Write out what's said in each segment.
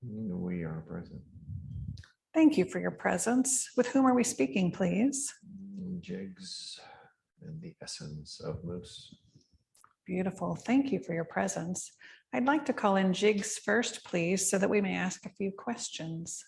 We are present. Thank you for your presence. With whom are we speaking, please? Jiggs and the essence of Moose. Beautiful. Thank you for your presence. I'd like to call in Jiggs first, please, so that we may ask a few questions.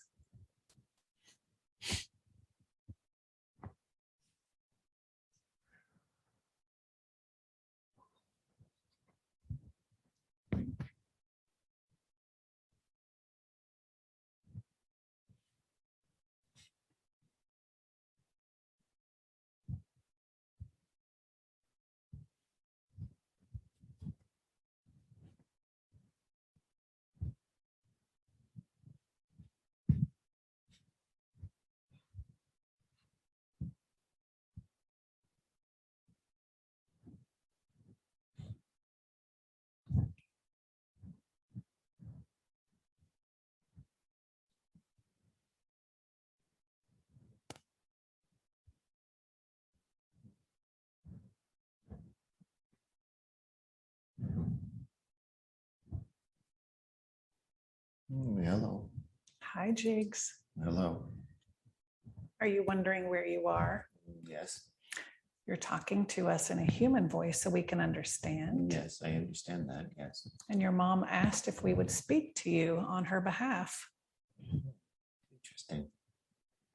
Hello. Hi, Jiggs. Hello. Are you wondering where you are? Yes. You're talking to us in a human voice so we can understand. Yes, I understand that. Yes. And your mom asked if we would speak to you on her behalf. Interesting.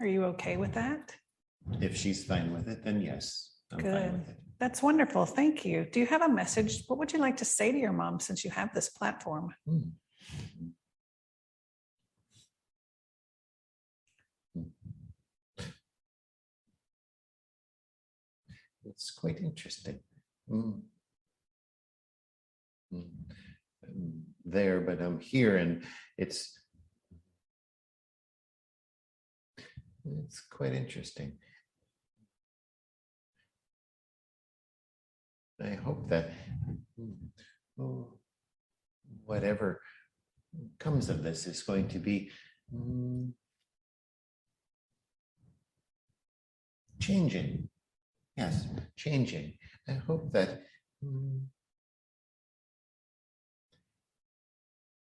Are you okay with that? If she's fine with it, then yes, I'm fine with it. That's wonderful. Thank you. Do you have a message? What would you like to say to your mom since you have this platform? It's quite interesting. There, but I'm here, and it's quite interesting. I hope that whatever comes of this is going to be changing. Yes, changing. I hope that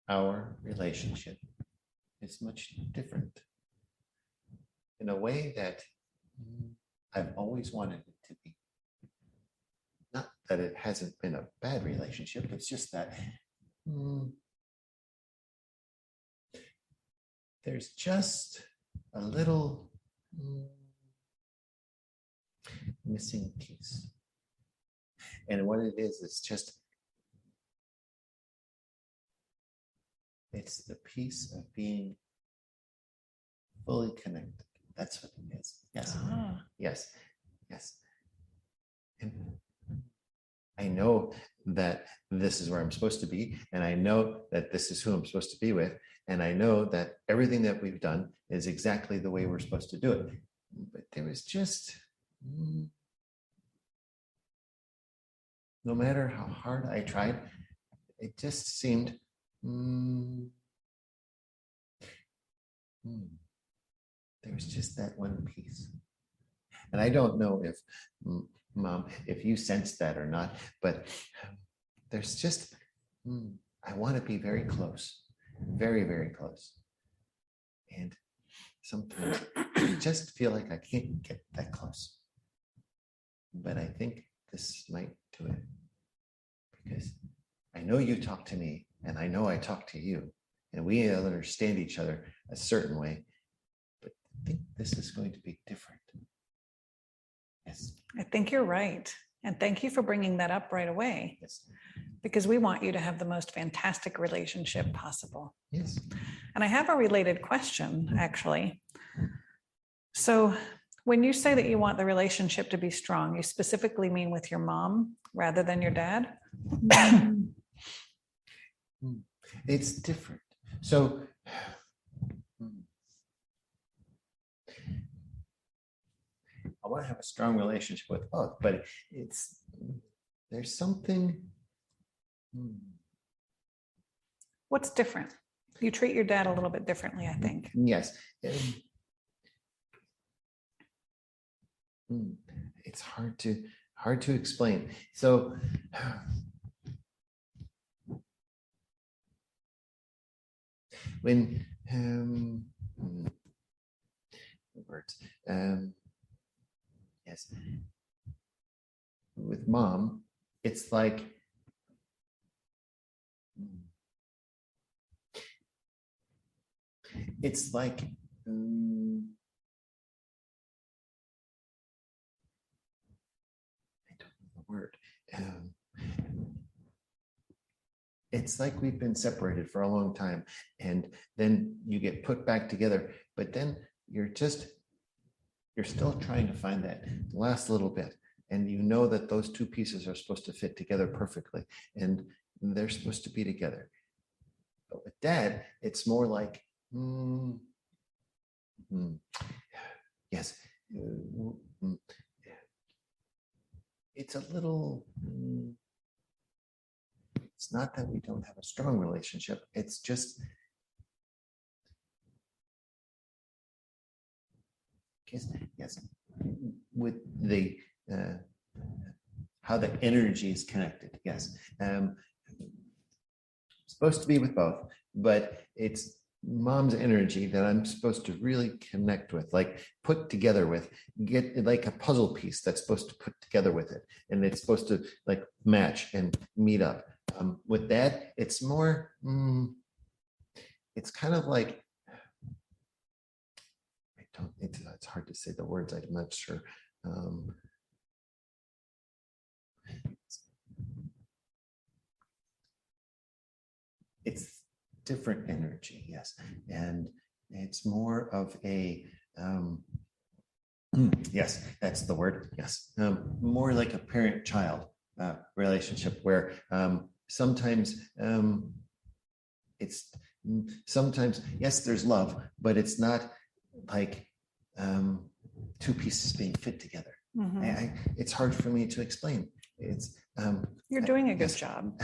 our relationship is much different in a way that I've always wanted it to be. Not that it hasn't been a bad relationship, it's just that there's just a little missing piece. And what it is, it's the piece of being fully connected. That's what it is. Yes. Yes. Yes. And I know that this is where I'm supposed to be, and I know that this is who I'm supposed to be with, and I know that everything that we've done is exactly the way we're supposed to do it. But there was just no matter how hard I tried, it just seemed there was just that one piece. And I don't know if, Mom, if you sense that or not, but there's just, I want to be very close, very, very close. And sometimes I just feel like I can't get that close. But I think this might do it, because I know you talk to me and I know I talk to you, and we understand each other a certain way, but I think this is going to be different. Yes. I think you're right. And thank you for bringing that up right away. Yes. Because we want you to have the most fantastic relationship possible. Yes. And I have a related question, actually. So when you say that you want the relationship to be strong, you specifically mean with your mom rather than your dad? It's different. So I want to have a strong relationship with both, but there's something. What's different? You treat your dad a little bit differently, I think. Yes. It's hard to explain. So when words. Yes. With mom, it's like it's like I don't know the word. It's like we've been separated for a long time, and then you get put back together, but then you're still trying to find that last little bit, and you know that those two pieces are supposed to fit together perfectly, and they're supposed to be together. But with dad, it's more like yes, it's a little it's not that we don't have a strong relationship, it's just yes, with the how the energy is connected. Yes, supposed to be with both, but it's mom's energy that I'm supposed to really connect with, like put together with, get like a puzzle piece that's supposed to put together with it, and it's supposed to like match and meet up. With that, it's more. It's kind of like I don't. It's hard to say the words. I'm not sure. It's different energy, yes, and it's more of a yes, that's the word, yes, more like a parent-child relationship where sometimes it's sometimes yes, there's love, but it's not like two pieces being fit together. It's hard for me to explain. It's you're doing a good yes, job.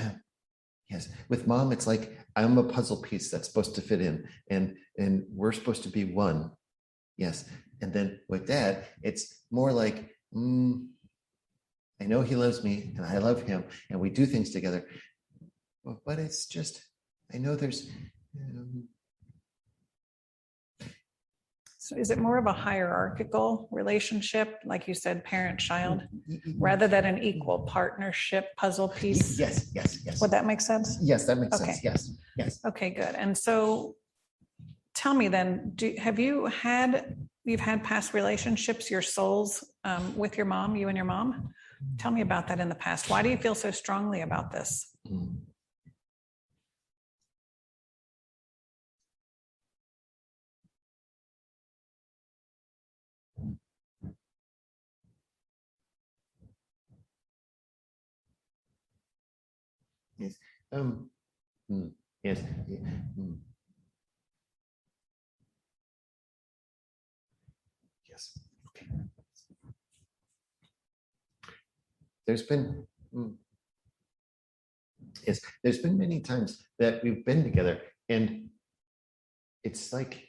Yes, with mom, it's like I'm a puzzle piece that's supposed to fit in, and we're supposed to be one. Yes, and then with dad, it's more like I know he loves me, and I love him, and we do things together. But it's just I know there's. So is it more of a hierarchical relationship, like you said, parent-child, rather than an equal partnership puzzle piece? Yes, yes, yes. Would that make sense? Yes, that makes Okay. sense. Yes, yes. Okay, good. And so tell me then, you've had past relationships, your souls with your mom, you and your mom? Tell me about that in the past. Why do you feel so strongly about this? Yes. Yes. Yes. Okay. There's been yes, there's been many times that we've been together, and it's like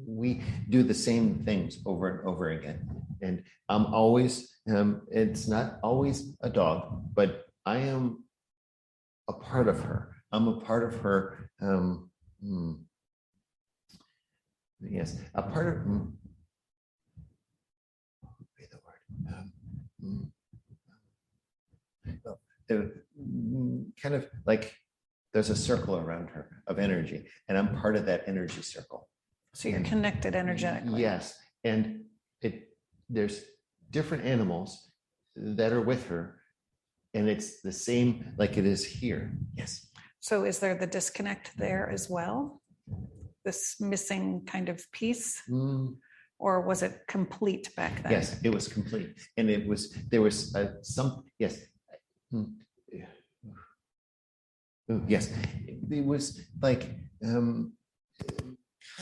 we do the same things over and over again. And I'm always, it's not always a dog, but I am a part of her. I'm a part of her. Yes, a part of. Kind of like there's a circle around her of energy, and I'm part of that energy circle. So you're connected energetically. Yes, and there's different animals that are with her, and it's the same like it is here. Yes. So is there the disconnect there as well? This missing kind of piece? Or was it complete back then? Yes, it was complete, and there was some yes. Yes, it was like kind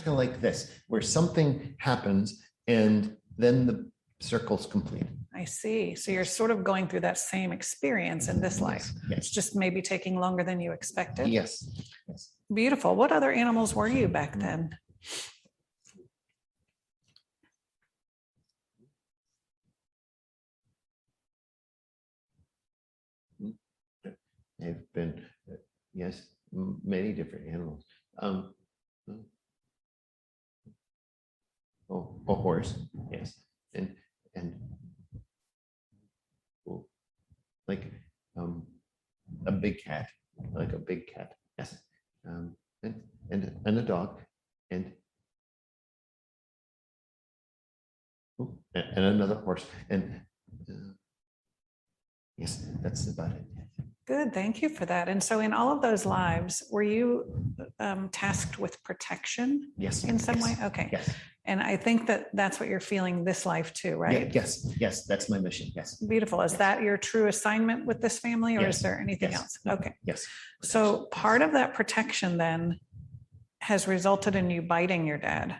of like this, where something happens and then the circle's complete. I see. So you're sort of going through that same experience in this life. Yes. It's just maybe taking longer than you expected. Yes. Yes. Beautiful. What other animals were you back then? They've been yes. many different animals. Um, a horse, yes, and oh, like a big cat, like a big cat, yes, um, and a dog, and and another horse, and yes, that's about it. Good, thank you for that. And so in all of those lives, were you tasked with protection Yes, in some yes, way? Okay. yes, And I think that that's what you're feeling this life too, right? yes, that's my mission. Yes, Beautiful. Is yes. that your true assignment with this family, or Yes, is there anything yes, else? no, Okay. yes. So part of that protection then has resulted in you biting your dad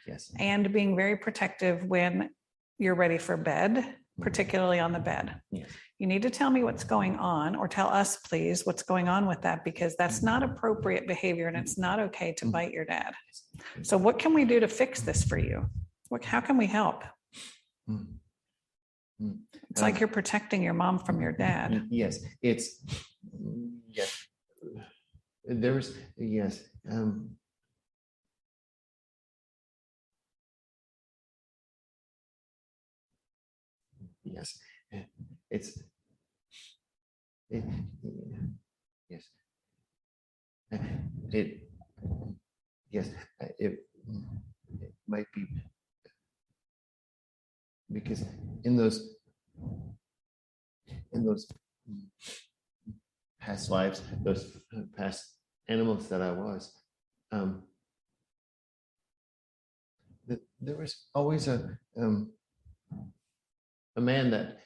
Yes, and being very protective when you're ready for bed, particularly on the bed. yes. You need to tell me what's going on, or tell us, please, what's going on with that, because that's not appropriate behavior and it's not okay to bite your dad. So, what can we do to fix this for you? How can we help? It's like you're protecting your mom from your dad. Yes, it's yes. There was yes. Yes, it's it, yes. It yes. It might be because in those past lives, those past animals that I was, there was always a man that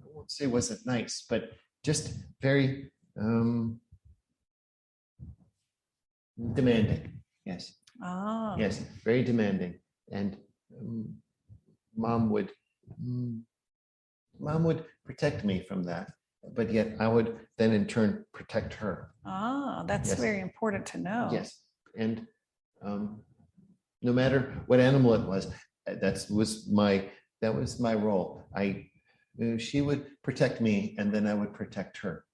I won't say wasn't nice, but just very demanding. Yes. Oh. Yes, very demanding, and mom would mom would protect me from that, but yet I would then in turn protect her. Ah, that's Yes. very important to know. Yes, and no matter what animal it was, that was my role. She would protect me, and then I would protect her.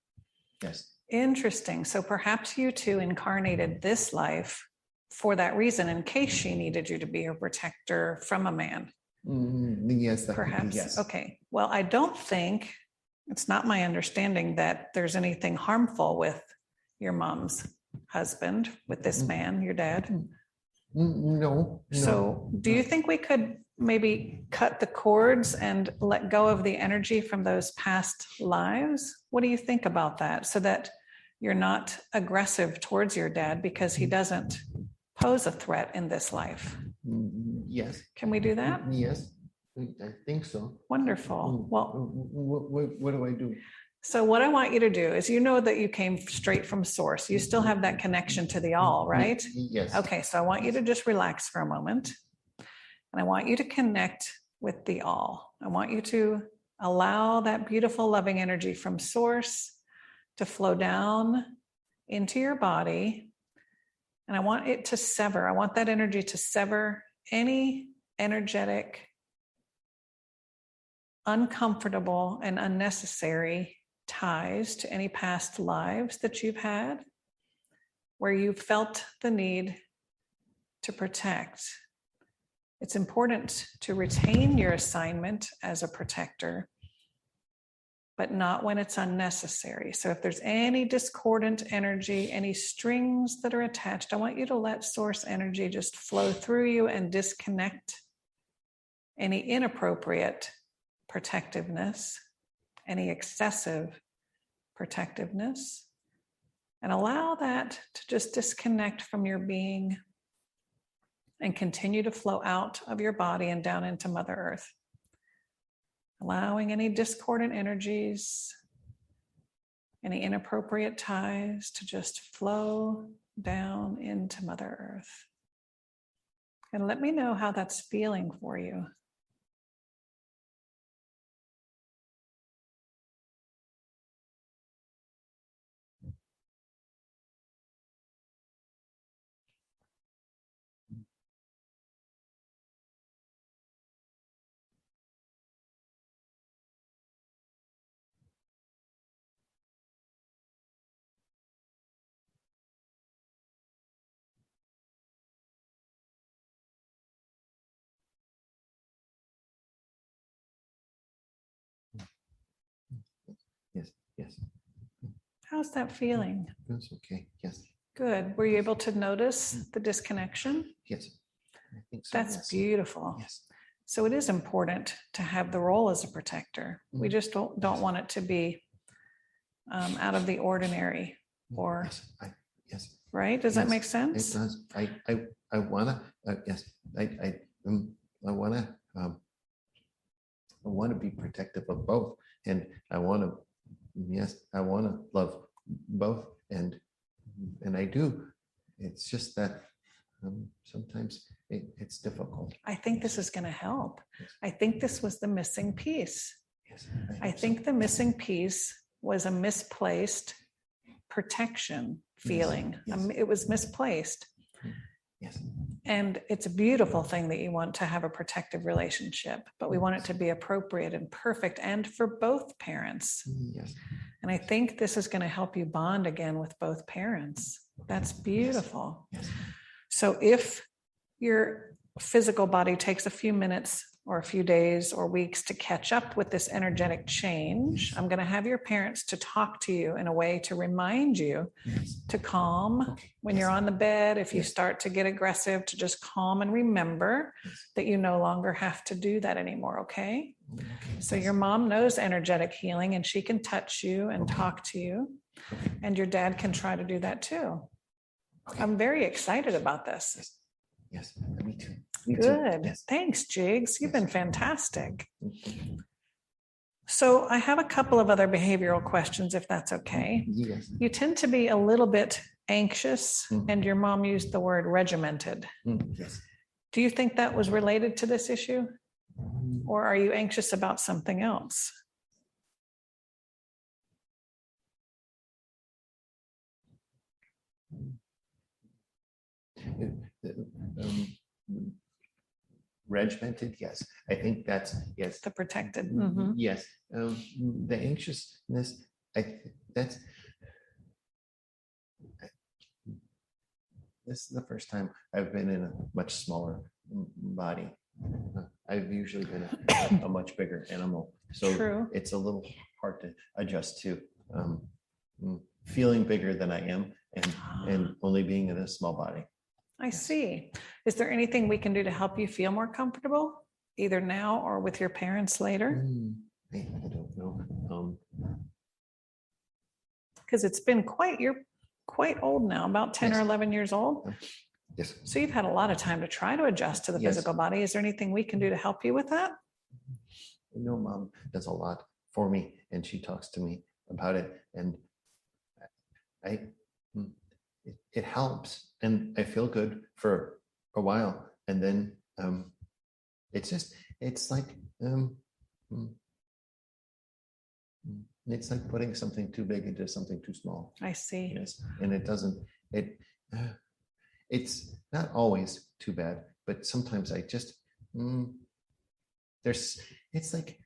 Yes. Interesting. So perhaps you two incarnated this life for that reason, in case she needed you to be her protector from a man. Yes, Perhaps. yes. Okay. Well, I don't think, it's not my understanding that there's anything harmful with your mom's husband, with this man, your dad. No. So do you think we could maybe cut the cords and let go of the energy from those past lives? What do you think about that, so that you're not aggressive towards your dad because he doesn't pose a threat in this life? Yes. Can we do that? Yes, I think so. Wonderful. Well, what do I do? so what I want you to do is, you know that you came straight from source. You still have that connection to the all, right? Yes. Okay, so I want you to just relax for a moment. And I want you to connect with the all. I want you to allow that beautiful, loving energy from source to flow down into your body. And I want it to sever. I want that energy to sever any energetic, uncomfortable, and unnecessary ties to any past lives that you've had, where you felt the need to protect. It's important to retain your assignment as a protector, but not when it's unnecessary. So if there's any discordant energy, any strings that are attached, I want you to let source energy just flow through you and disconnect any inappropriate protectiveness, any excessive protectiveness, and allow that to just disconnect from your being and continue to flow out of your body and down into Mother Earth. Allowing any discordant energies, any inappropriate ties to just flow down into Mother Earth. And let me know how that's feeling for you. Yes. How's that feeling? That's okay. Yes. Good. Were you able to notice the disconnection? Yes. I think so. That's Yes. beautiful. Yes. So it is important to have the role as a protector. We just don't want it to be out of the ordinary, or Yes. Yes. right? Does that Yes, make It sense? does. I wanna, yes, I wanna be protective of both, and I wanna, yes, I wanna love both, and I do. It's just that sometimes it's difficult. I think this is going to help. Yes. I think this was the missing piece. Yes, I hope so. think the missing piece was a misplaced protection feeling. yes. It was misplaced. Yes. And it's a beautiful thing that you want to have a protective relationship, but we want it to be appropriate and perfect and for both parents. Yes. And I think this is going to help you bond again with both parents. That's beautiful. Yes. So if your physical body takes a few minutes or a few days or weeks to catch up with this energetic change, I'm going to have your parents to talk to you in a way to remind you Yes. to calm Okay. when Yes. you're on the bed. If you Yes. start to get aggressive, to just calm and remember Yes. that you no longer have to do that anymore. Okay. Okay. So Yes. your mom knows energetic healing and she can touch you and talk to you, and your dad can try to do that too. Okay. I'm very excited about this. Yes. Yes. Me too. Me too. Good. Yes. Thanks, Jiggs. You've Yes. been fantastic. So I have a couple of other behavioral questions, if that's okay. Yes. You tend to be a little bit anxious, Mhm. and your mom used the word regimented. Yes. Do you think that was related to this issue? Or are you anxious about something else? Regimented, yes. I think that's, yes. The protected. Mhm. Yes. The anxiousness, that's, this is the first time I've been in a much smaller body. I've usually been a much bigger animal. So True. it's a little hard to adjust to feeling bigger than I am and only being in a small body. I see. Is there anything we can do to help you feel more comfortable, either now or with your parents later? I don't know. Because it's been you're quite old now, about 10 or Yes. 11 years old. Yes. So you've had a lot of time to try to adjust to the Yes. physical body. Is there anything we can do to help you with that? I know Mom does a lot for me, and she talks to me about it, and it helps, and I feel good for a while, and then it's like it's like putting something too big into something too small. I see. Yes, and it's not always too bad, but sometimes I just it's like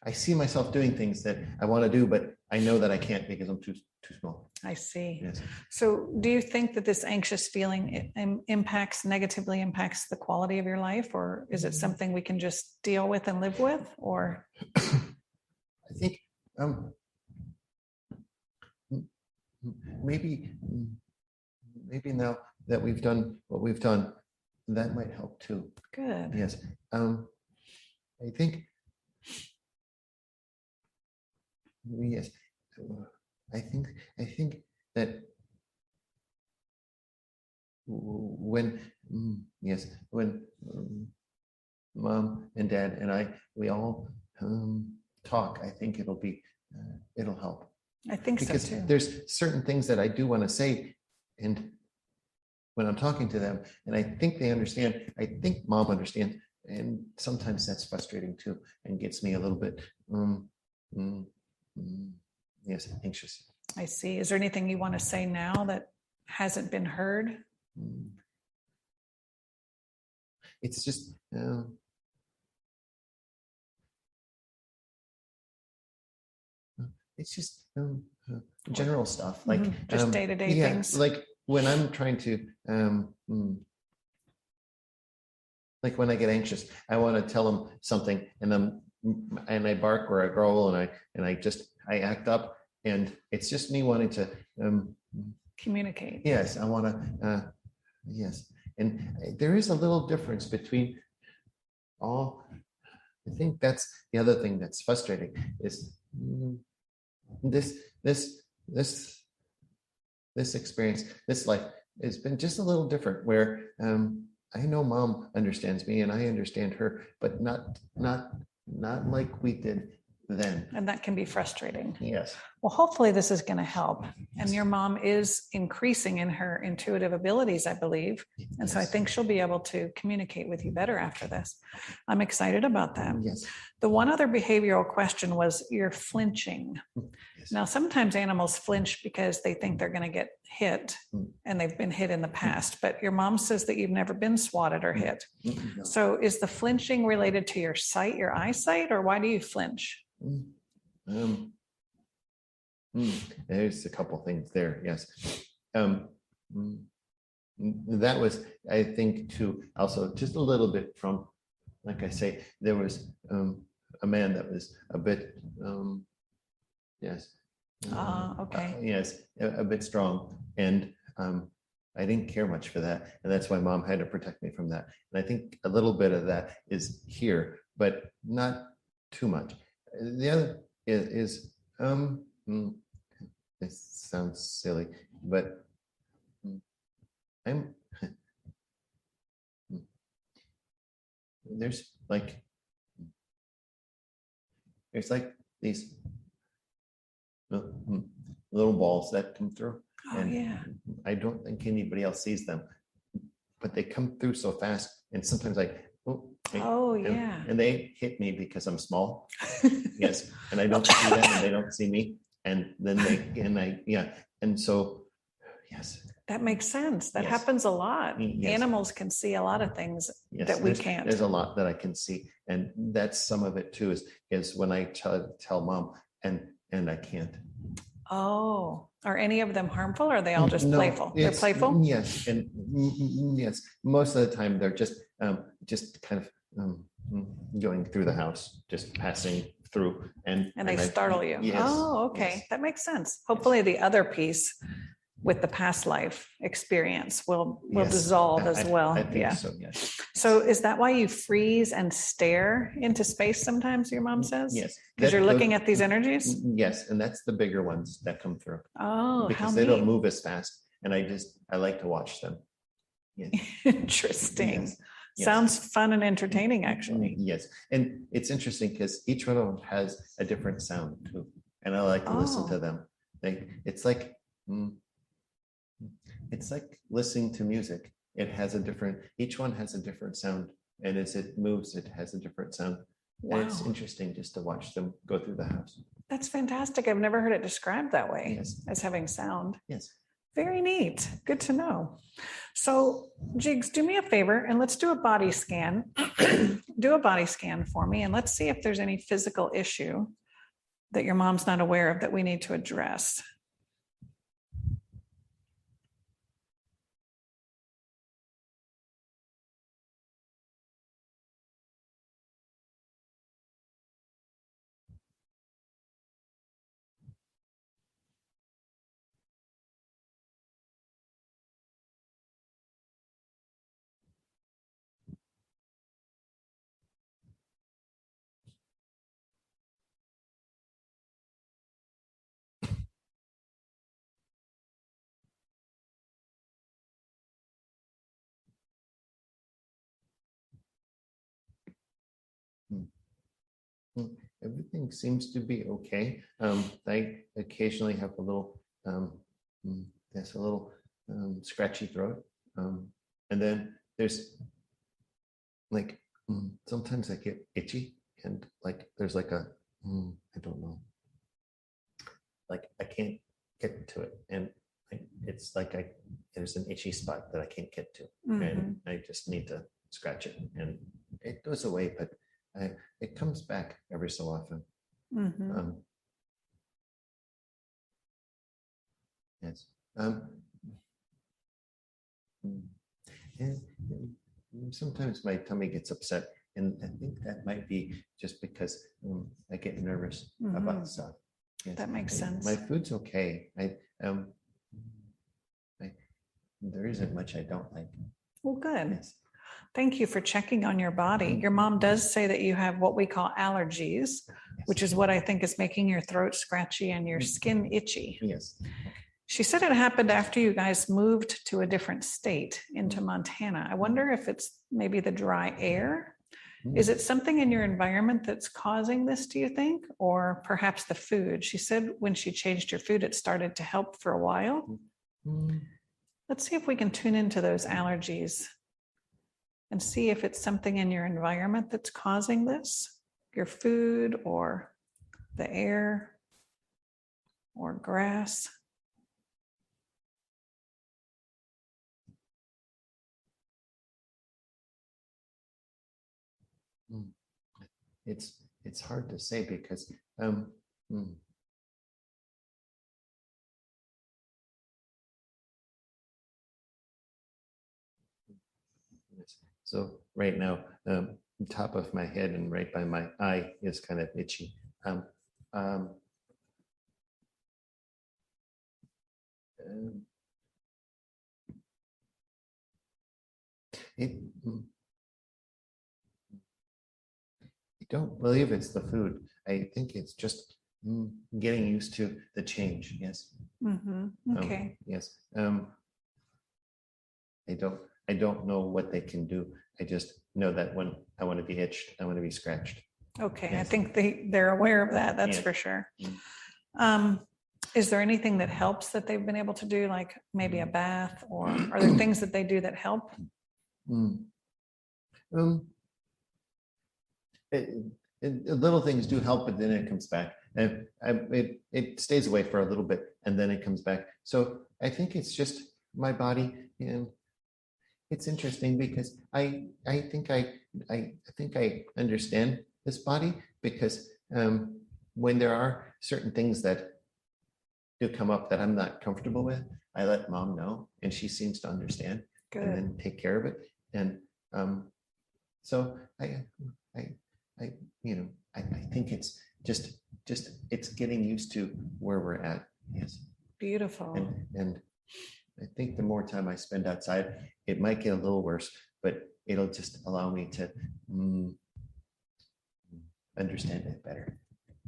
I see myself doing things that I want to do, but I know that I can't because I'm too small. I see. Yes. So do you think that this anxious feeling negatively impacts the quality of your life, or is it something we can just deal with and live with? Or I think maybe now that we've done what we've done, that might help too. good. Yes. I think yes. I think that when Mom and Dad and we all talk, I think it'll help. I think Because so too. there's certain things that I do want to say, and when I'm talking to them, and I think they understand, I think Mom understands, and sometimes that's frustrating too, and gets me a little bit yes, anxious. I see. Is there anything you want to say now that hasn't been heard? It's just general stuff, like just day-to-day things. like when I'm trying to like when I get anxious, I want to tell them something, and I bark or I growl, and I act up, and it's just me wanting to, Communicate. yes, I want to, yes. And there is a little difference between all, I think that's the other thing that's frustrating is this, this, this, this experience, this life has been just a little different where I know mom understands me and I understand her, but not like we did then. And that can be frustrating. Yes. Well, hopefully this is going to help. And your mom is increasing in her intuitive abilities, I believe. And so I Yes. think she'll be able to communicate with you better after this. I'm excited about that. Yes. The one other behavioral question was you're flinching. Yes. Now, sometimes animals flinch because they think they're going to get hit and they've been hit in the past, but your mom says that you've never been swatted or hit. No. So is the flinching related to your sight, your eyesight, or why do you flinch? There's a couple things there. Yes. That was, I think, too, also just a little bit from, like I say, there was a man that was a bit, yes. Okay. Yes, a bit strong. And I didn't care much for that. And that's why mom had to protect me from that. And I think a little bit of that is here, but not too much. The other is it sounds silly, but I'm there's like these little balls that come through, Oh, and yeah. I don't think anybody else sees them, but they come through so fast, and sometimes and they hit me because I'm small. Yes, and I don't see them, and they don't see me, and then and so yes. That makes sense. That Yes. happens a lot. Yes. Animals can see a lot of things Yes, that we can't. There's a lot that I can see, and that's some of it too. Is when I tell mom, and I can't. Oh, are any of them harmful, or are they all just No, playful? They're playful. Yes, and yes, most of the time they're just kind of going through the house, just passing through, and They startle you. Yes, Oh, okay, yes. that makes sense. Hopefully, the other piece with the past life experience will Yes, dissolve as well. I think Yeah. so. Yes. So is that why you freeze and stare into space sometimes, your mom says? Yes. Because you're looking at these energies? Yes, and that's the bigger ones that come through. Oh, how because they don't neat. move as fast, and I like to watch them. Yes. Interesting. Yes. Yes. Sounds fun and entertaining, actually. Yes, and it's interesting because each one of them has a different sound too, and I like to listen to them. It's like listening to music. It has each one has a different sound, and as it moves, it has a different sound. Wow. And it's interesting just to watch them go through the house. That's fantastic. I've never heard it described that way, Yes. as having sound. Yes. Very neat. Good to know. So, Jiggs, do me a favor and let's do a body scan. Do a body scan for me, and let's see if there's any physical issue that your mom's not aware of that we need to address. Everything seems to be okay. I occasionally have a little, there's a little scratchy throat, and then there's like sometimes I get itchy, and like there's like a I don't know, like I can't get to it, and it's like there's an itchy spot that I can't get to, and I just need to scratch it, and it goes away, but it comes back every so often. Yes. And sometimes my tummy gets upset, and I think that might be just because I get nervous about stuff. Yes. That makes sense. My food's okay. Um, I, there isn't much I don't like. Well, good. Yes. Thank you for checking on your body. Your mom does say that you have what we call allergies, which is what I think is making your throat scratchy and your skin itchy. Yes. She said it happened after you guys moved to a different state into Montana. I wonder if it's maybe the dry air. Is it something in your environment that's causing this, do you think? Or perhaps the food? She said when she changed your food, it started to help for a while. Let's see if we can tune into those allergies and see if it's something in your environment that's causing this, your food or the air or grass. It's hard to say because so right now, top of my head and right by my eye is kind of itchy. Um, um, it, I don't believe it's the food. I think it's just getting used to the change. Yes. Okay. Yes. I don't know what they can do. I just know that when I want to be itched, I want to be scratched. Okay. Yes. I think they're aware of that. That's Yeah. for sure. Is there anything that helps that they've been able to do, like maybe a bath, or are there things that they do that help? Little things do help, but then it comes back, and it stays away for a little bit, and then it comes back. So I think it's just my body, and it's interesting because I think I understand this body because when there are certain things that do come up that I'm not comfortable with, I let mom know, and she seems to understand. Good. And then take care of it. And so I think it's just it's getting used to where we're at. Yes. Beautiful. And I think the more time I spend outside, it might get a little worse, but it'll just allow me to understand it better.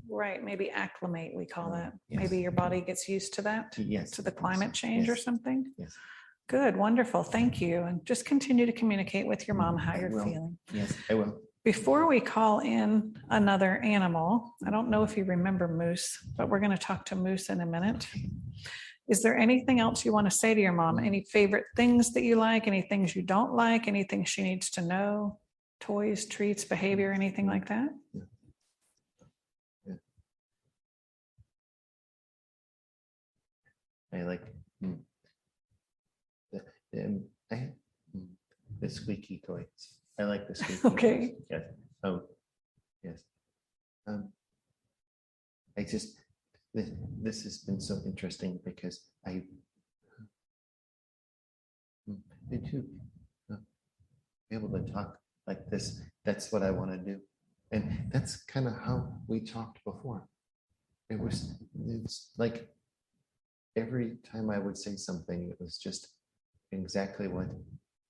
Right. Maybe acclimate, we call that. Yes. Maybe your body gets used to that, Yes. to the climate change or Yes. something. Yes. Good. Wonderful. Thank you. And just continue to communicate with your mom how I you're will. feeling. Yes, I will. Before we call in another animal, I don't know if you remember Moose, but we're going to talk to Moose in a minute. Is there anything else you want to say to your mom? Any favorite things that you like? Any things you don't like? Anything she needs to know? Toys, treats, behavior, anything like that? Yeah. I like the squeaky toys. I like the squeaky Okay. toys. Yes. Yes. I just this has been so interesting because I to be able to talk like this. That's what I want to do, and that's kind of how we talked before. It's like every time I would say something, it was just exactly what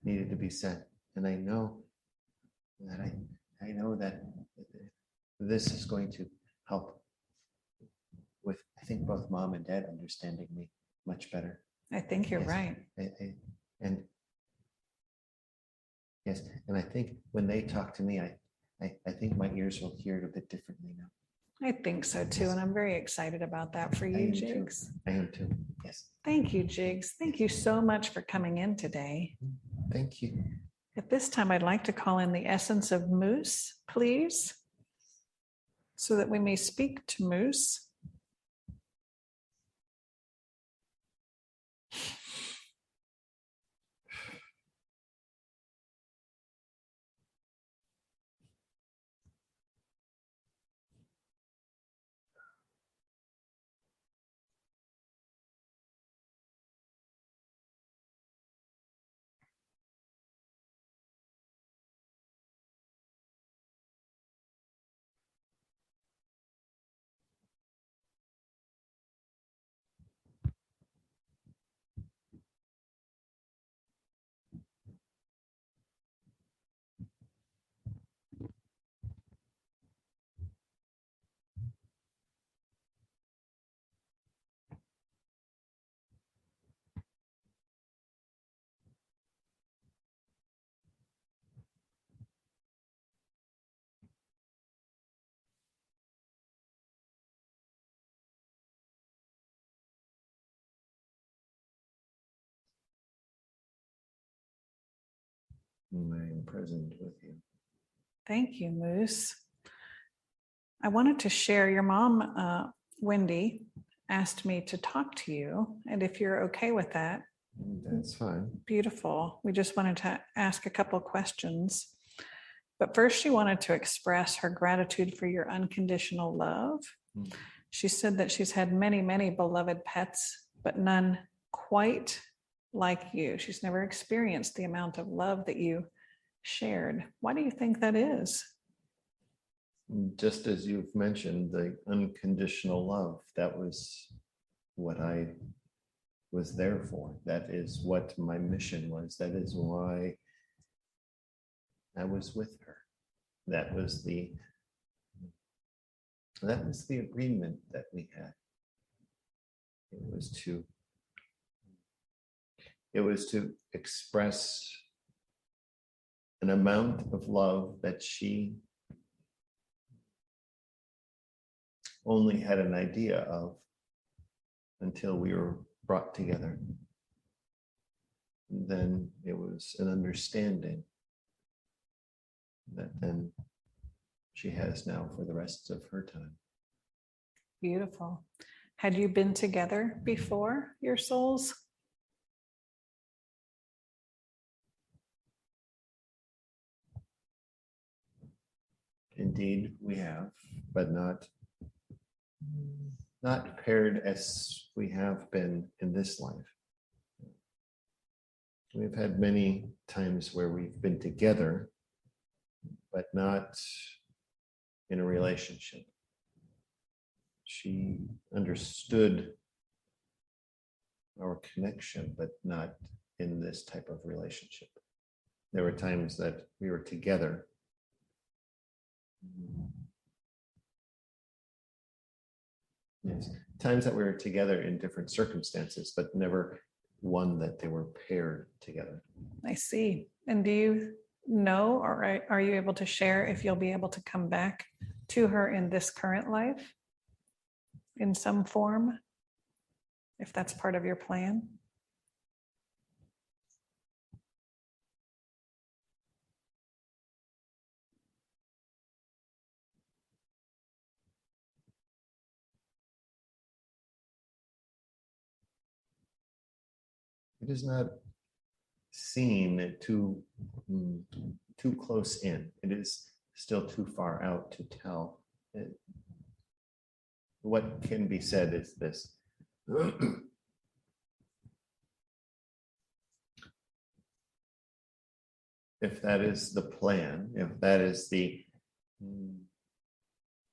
needed to be said. And I know that this is going to help with, I think, both mom and dad understanding me much better. I think you're Yes. right. And yes, and I think when they talk to me, I think my ears will hear it a bit differently now. I think so too. And I'm very excited about that for you, Jiggs. I am too. Yes. Thank you, Jiggs. Thank you so much for coming in today. Thank you. At this time, I'd like to call in the essence of Moose, please, so that we may speak to Moose. I am present with you. Thank you, Moose. I wanted to share your mom, Wendy, asked me to talk to you. And if you're okay with that, That's fine. beautiful. We just wanted to ask a couple questions. But first, she wanted to express her gratitude for your unconditional love. Mm. She said that she's had many, many beloved pets, but none quite like you. She's never experienced the amount of love that you shared. Why do you think that is? Just as you've mentioned, the unconditional love, that was what I was there for. That is what my mission was. That is why I was with her. That was the agreement that we had. It was to express an amount of love that she only had an idea of until we were brought together. And then it was an understanding that then she has now for the rest of her time. Beautiful. Had you been together before, your souls? Indeed, we have, but not paired as we have been in this life. We've had many times where we've been together, but not in a relationship. She understood our connection, but not in this type of relationship. There were times that we were together. Yes, times that we were together in different circumstances, but never one that they were paired together. I see. And do you know, or are you able to share if you'll be able to come back to her in this current life in some form, if that's part of your plan? It is not seen too close in. It is still too far out to tell. What can be said is this. If that is the plan, if that is the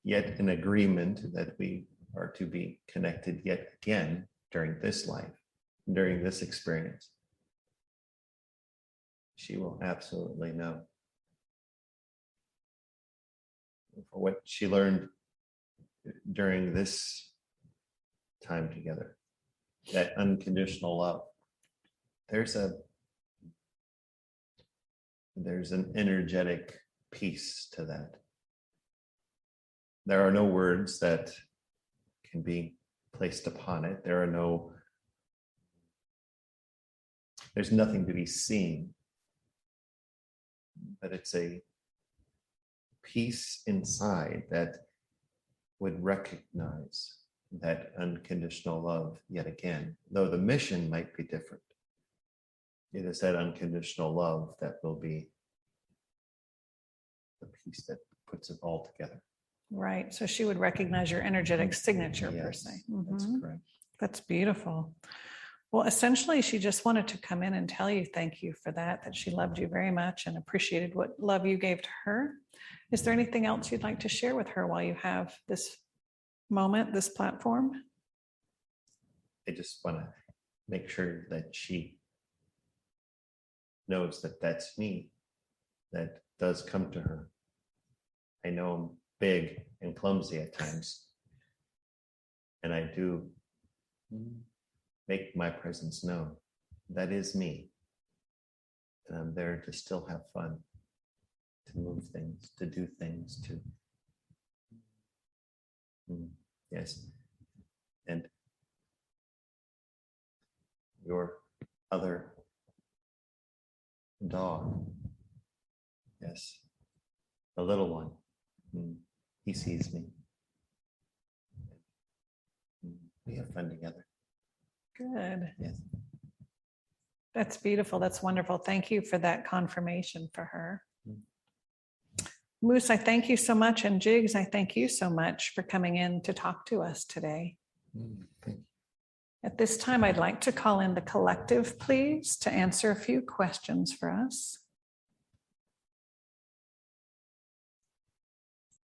yet an agreement that we are to be connected yet again during this life, during this experience, she will absolutely know. For what she learned during this time together, that unconditional love, there's an energetic piece to that. There are no words that can be placed upon it. There's nothing to be seen, but it's a piece inside that would recognize that unconditional love yet again, though the mission might be different. It is that unconditional love that will be the piece that puts it all together. Right. So she would recognize your energetic signature, Yes, per se. that's Mhm. correct. That's beautiful. Well, essentially, she just wanted to come in and tell you thank you for that she loved you very much and appreciated what love you gave to her. Is there anything else you'd like to share with her while you have this moment, this platform? I just want to make sure that she knows that that's me, that does come to her. I know I'm big and clumsy at times, and I do make my presence known. That is me. And I'm there to still have fun, to move things, to do things, yes. And your other dog Yes. The little one. He sees me. We have fun together. Good. Yes. That's beautiful. That's wonderful. Thank you for that confirmation for her. Moose, I thank you so much. And Jiggs, I thank you so much for coming in to talk to us today. Thank you. At this time, I'd like to call in the collective, please, to answer a few questions for us.